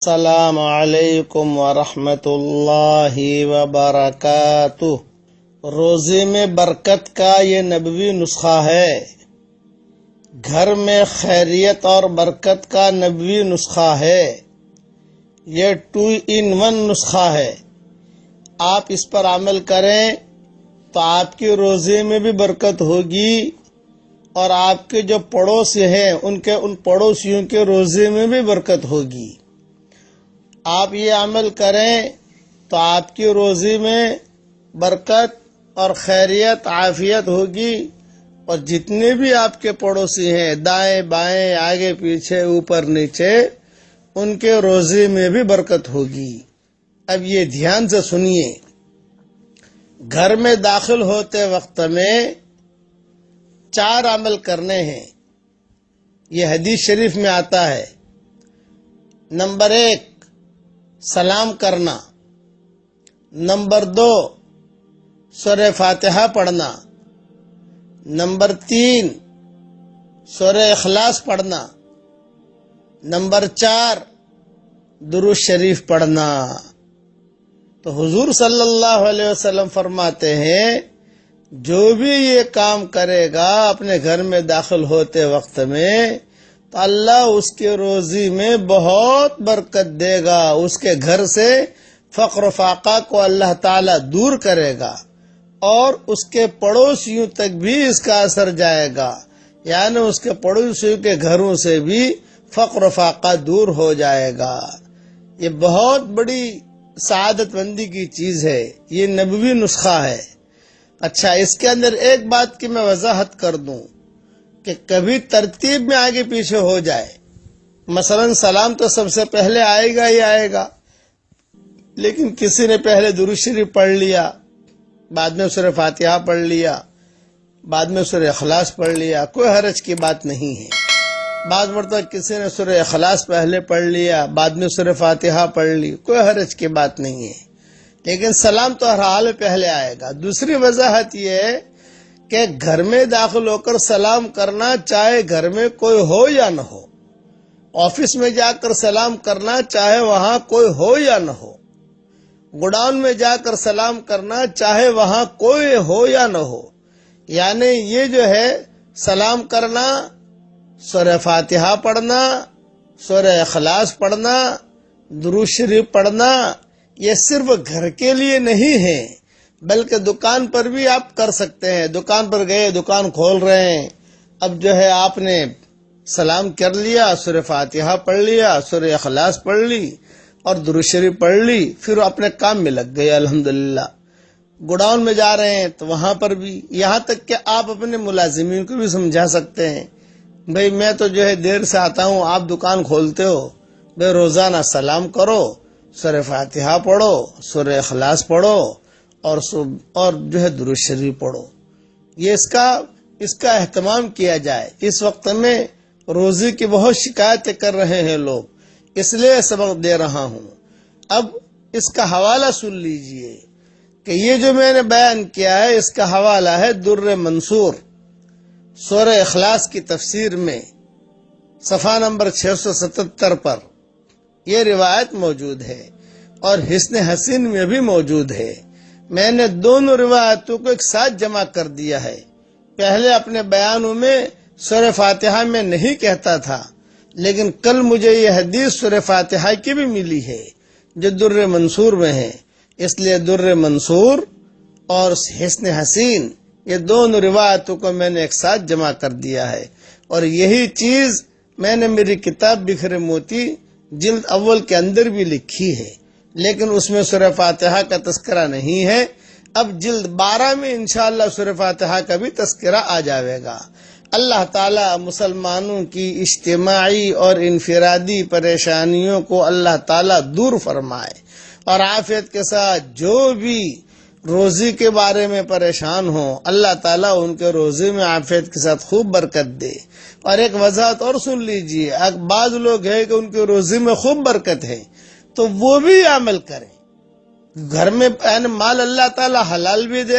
السلام علیکم ورحمۃ اللہ وبرکاتہ۔ روزے میں برکت کا یہ نبوی نسخہ ہے، گھر میں خیریت اور برکت کا نبوی نسخہ ہے۔ یہ 2 in 1 نسخہ ہے۔ آپ اس پر عمل کریں تو آپ کے روزے میں بھی برکت ہوگی اور آپ کے جو پڑوسی ہیں ان پڑوسیوں کے روزے میں بھی برکت ہوگی۔ آپ یہ عمل کریں تو آپ کی روزی میں برکت اور خیریت عافیت ہوگی، اور جتنے بھی آپ کے پڑوسی ہیں دائیں بائیں آگے پیچھے اوپر نیچے، ان کے روزے میں بھی برکت ہوگی۔ اب یہ دھیان سے سنیے، گھر میں داخل ہوتے وقت میں 4 عمل کرنے ہیں۔ یہ حدیث شریف میں آتا ہے۔ نمبر 1 سلام کرنا، نمبر 2 سورہ فاتحہ پڑھنا، نمبر 3 سورہ اخلاص پڑھنا، نمبر 4 درود شریف پڑھنا۔ تو حضور صلی اللہ علیہ وسلم فرماتے ہیں جو بھی یہ کام کرے گا اپنے گھر میں داخل ہوتے وقت میں تو اللہ اس کے روزی میں بہت برکت دے گا، اس کے گھر سے فقر و فاقہ کو اللہ تعالی دور کرے گا، اور اس کے پڑوسیوں تک بھی اس کا اثر جائے گا، یعنی اس کے پڑوسیوں کے گھروں سے بھی فقر و فاقہ دور ہو جائے گا۔ یہ بہت بڑی سعادت مندی کی چیز ہے، یہ نبوی نسخہ ہے۔ اچھا، اس کے اندر ایک بات کی میں وضاحت کر دوں کہ کبھی ترتیب میں آگے پیچھے ہو جائے، مثلا سلام تو سب سے پہلے آئے گا ہی آئے گا، لیکن کسی نے پہلے درود شریف پڑھ لیا، بعد میں سورہ فاتحہ پڑھ لیا، بعد میں سورہ اخلاص پڑھ لیا، کوئی حرج کی بات نہیں ہے۔ بعض مرتبہ کسی نے سورہ اخلاص پہلے پڑھ لیا، بعد میں سورہ فاتحہ پڑھ لی، کوئی حرج کی بات نہیں ہے، لیکن سلام تو ہر حال پہلے آئے گا۔ دوسری وضاحت یہ ہے کہ گھر میں داخل ہو کر سلام کرنا، چاہے گھر میں کوئی ہو یا نہ ہو، آفس میں جا کر سلام کرنا، چاہے وہاں کوئی ہو یا نہ ہو، گوڈاؤن میں جا کر سلام کرنا، چاہے وہاں کوئی ہو یا نہ ہو، یعنی یہ جو ہے سلام کرنا، سورہ فاتحہ پڑھنا، سورہ اخلاص پڑھنا، درود شریف پڑھنا، یہ صرف گھر کے لیے نہیں ہے بلکہ دکان پر بھی آپ کر سکتے ہیں۔ دکان پر گئے، دکان کھول رہے ہیں، اب جو ہے آپ نے سلام کر لیا، سورہ فاتحہ پڑھ لیا، سورہ اخلاص پڑھ لی اور درود شریف پڑھ لی، پھر اپنے کام میں لگ گئے الحمدللہ۔ گوڈاؤن میں جا رہے ہیں تو وہاں پر بھی، یہاں تک کہ آپ اپنے ملازمین کو بھی سمجھا سکتے ہیں، بھئی میں تو جو ہے دیر سے آتا ہوں، آپ دکان کھولتے ہو، بھئی روزانہ سلام کرو، سورہ فاتحہ پڑھو، سورہ اخلاص پڑھو اور جو ہے درود شریف پڑھو۔ یہ اس کا اہتمام کیا جائے۔ اس وقت میں روزی کی بہت شکایتیں کر رہے ہیں لوگ، اس لیے سبق دے رہا ہوں۔ اب اس کا حوالہ سن لیجئے کہ یہ جو میں نے بیان کیا ہے اس کا حوالہ ہے در منصور، سورہ اخلاص کی تفسیر میں صفحہ نمبر 677 پر یہ روایت موجود ہے، اور حسن حسین میں بھی موجود ہے۔ میں نے دونوں روایتوں کو ایک ساتھ جمع کر دیا ہے۔ پہلے اپنے بیانوں میں سورہ فاتحہ میں نہیں کہتا تھا، لیکن کل مجھے یہ حدیث سورہ فاتحہ کی بھی ملی ہے جو در منصور میں ہے، اس لیے در منصور اور حسن حسین یہ دونوں روایتوں کو میں نے ایک ساتھ جمع کر دیا ہے، اور یہی چیز میں نے میری کتاب بکھرے موتی جلد اول کے اندر بھی لکھی ہے، لیکن اس میں سورہ فاتحہ کا تذکرہ نہیں ہے۔ اب جلد 12 میں انشاءاللہ سورہ فاتحہ کا بھی تذکرہ آ جائے گا۔ اللہ تعالی مسلمانوں کی اجتماعی اور انفرادی پریشانیوں کو اللہ تعالی دور فرمائے، اور عافیت کے ساتھ جو بھی روزی کے بارے میں پریشان ہوں اللہ تعالیٰ ان کے روزی میں عافیت کے ساتھ خوب برکت دے۔ اور ایک وضاحت اور سن لیجئے، بعض لوگ ہیں کہ ان کے روزی میں خوب برکت ہے تو وہ بھی عمل کریں، گھر میں مال اللہ تعالیٰ حلال بھی دے